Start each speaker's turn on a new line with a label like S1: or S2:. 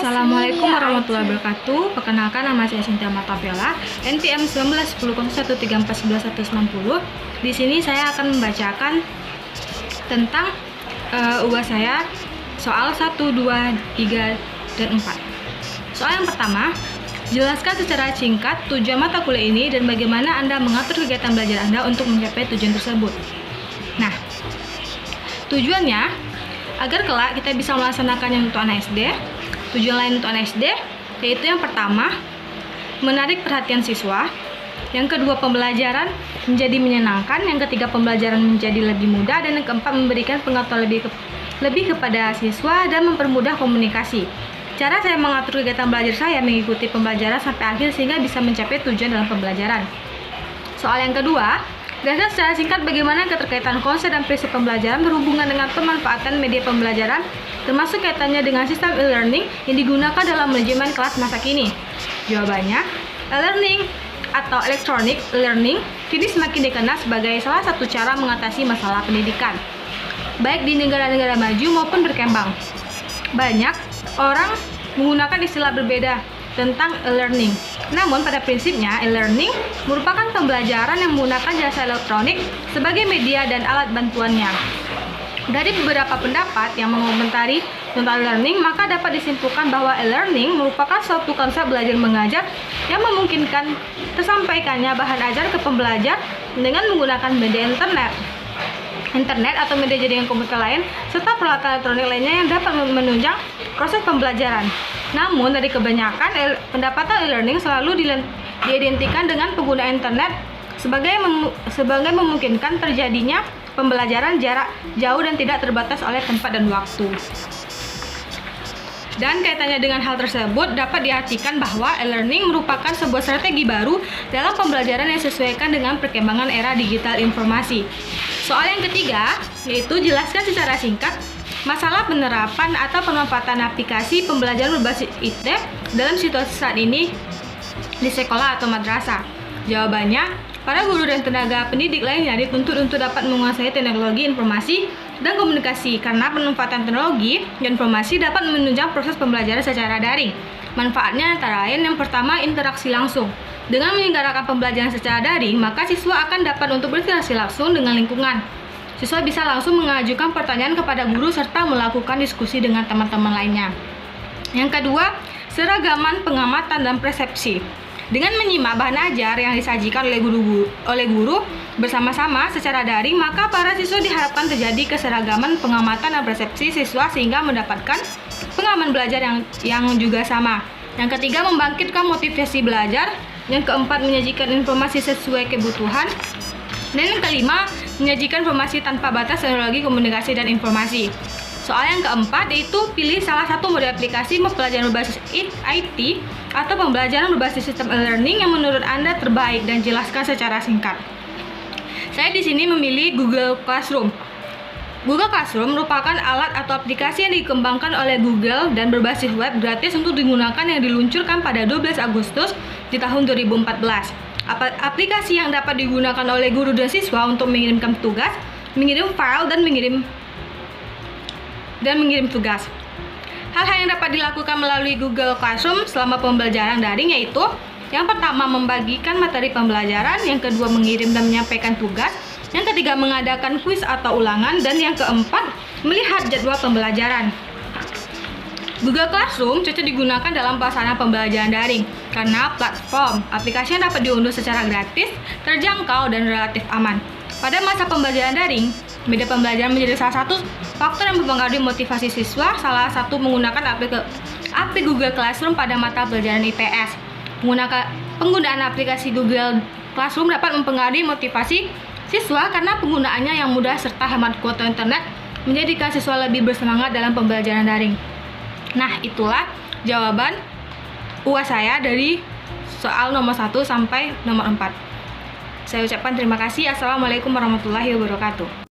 S1: Assalamualaikum warahmatullahi wabarakatuh. Perkenalkan, nama saya Cynthia Martabella, NPM 191013419190. Di sini saya akan membacakan tentang UAS saya soal 1, 2, 3, dan 4. Soal yang pertama, jelaskan secara singkat tujuan mata kuliah ini dan bagaimana Anda mengatur kegiatan belajar Anda untuk mencapai tujuan tersebut. Nah, tujuannya agar kelak kita bisa melaksanakan yang untuk anak SD. Tujuan lain untuk anak SD yaitu yang pertama, menarik perhatian siswa. Yang kedua, pembelajaran menjadi menyenangkan. Yang ketiga, pembelajaran menjadi lebih mudah. Dan yang keempat, memberikan pengetahuan lebih kepada siswa dan mempermudah komunikasi. Cara saya mengatur kegiatan belajar saya mengikuti pembelajaran sampai akhir sehingga bisa mencapai tujuan dalam pembelajaran. Soal yang kedua, jelaskan secara singkat bagaimana keterkaitan konsep dan prinsip pembelajaran berhubungan dengan pemanfaatan media pembelajaran, termasuk kaitannya dengan sistem e-learning yang digunakan dalam manajemen kelas masa kini. Jawabannya, e-learning atau electronic learning kini semakin dikenal sebagai salah satu cara mengatasi masalah pendidikan, baik di negara-negara maju maupun berkembang. Banyak orang menggunakan istilah berbeda tentang e-learning. Namun pada prinsipnya e-learning merupakan pembelajaran yang menggunakan jasa elektronik sebagai media dan alat bantuannya. Dari beberapa pendapat yang mengomentari tentang e-learning, maka dapat disimpulkan bahwa e-learning merupakan suatu konsep belajar mengajar yang memungkinkan tersampaikannya bahan ajar ke pembelajar dengan menggunakan media internet atau media jaringan komputer lain, serta peralatan elektronik lainnya yang dapat menunjang proses pembelajaran. Namun, dari kebanyakan pendapatan e-learning selalu diidentikan dengan penggunaan internet sebagai memungkinkan terjadinya pembelajaran jarak jauh dan tidak terbatas oleh tempat dan waktu. Dan kaitannya dengan hal tersebut dapat diartikan bahwa e-learning merupakan sebuah strategi baru dalam pembelajaran yang disesuaikan dengan perkembangan era digital informasi. Soal yang ketiga, yaitu jelaskan secara singkat masalah penerapan atau pemanfaatan aplikasi pembelajaran berbasis IT dalam situasi saat ini di sekolah atau madrasah. Jawabannya, para guru dan tenaga pendidik lainnya dituntut untuk dapat menguasai teknologi informasi dan komunikasi karena pemanfaatan teknologi dan informasi dapat menunjang proses pembelajaran secara daring. Manfaatnya antara lain, yang pertama, interaksi langsung. Dengan menyelenggarakan pembelajaran secara daring, maka siswa akan dapat untuk berinteraksi langsung dengan lingkungan. Siswa bisa langsung mengajukan pertanyaan kepada guru serta melakukan diskusi dengan teman-teman lainnya. Yang kedua, seragaman pengamatan dan persepsi. Dengan menyimak bahan ajar yang disajikan oleh guru bersama-sama secara daring, maka para siswa diharapkan terjadi keseragaman pengamatan dan persepsi siswa sehingga mendapatkan pengalaman belajar yang juga sama. Yang ketiga, membangkitkan motivasi belajar. Yang keempat, menyajikan informasi sesuai kebutuhan. Dan yang kelima, menyajikan informasi tanpa batas teknologi komunikasi dan informasi. Soal yang keempat yaitu pilih salah satu model aplikasi pembelajaran berbasis IT atau pembelajaran berbasis sistem e-learning yang menurut Anda terbaik dan jelaskan secara singkat. Saya di sini memilih Google Classroom. Google Classroom merupakan alat atau aplikasi yang dikembangkan oleh Google dan berbasis web gratis untuk digunakan yang diluncurkan pada 12 Agustus di tahun 2014. Aplikasi yang dapat digunakan oleh guru dan siswa untuk mengirimkan tugas, mengirim file, dan mengirim tugas. Hal-hal yang dapat dilakukan melalui Google Classroom selama pembelajaran daring yaitu yang pertama, membagikan materi pembelajaran, yang kedua, mengirim dan menyampaikan tugas, yang ketiga, mengadakan kuis atau ulangan, dan yang keempat, melihat jadwal pembelajaran. Google Classroom cocok digunakan dalam pelaksanaan pembelajaran daring karena platform aplikasi yang dapat diunduh secara gratis, terjangkau, dan relatif aman. Pada masa pembelajaran daring, media pembelajaran menjadi salah satu faktor yang mempengaruhi motivasi siswa. Salah satu menggunakan aplikasi Google Classroom pada mata pelajaran IPS. Penggunaan aplikasi Google Classroom dapat mempengaruhi motivasi siswa karena penggunaannya yang mudah serta hemat kuota internet menjadikan siswa lebih bersemangat dalam pembelajaran daring. Nah, itulah jawaban UAS saya dari soal nomor 1 sampai nomor 4. Saya ucapkan terima kasih. Assalamualaikum warahmatullahi wabarakatuh.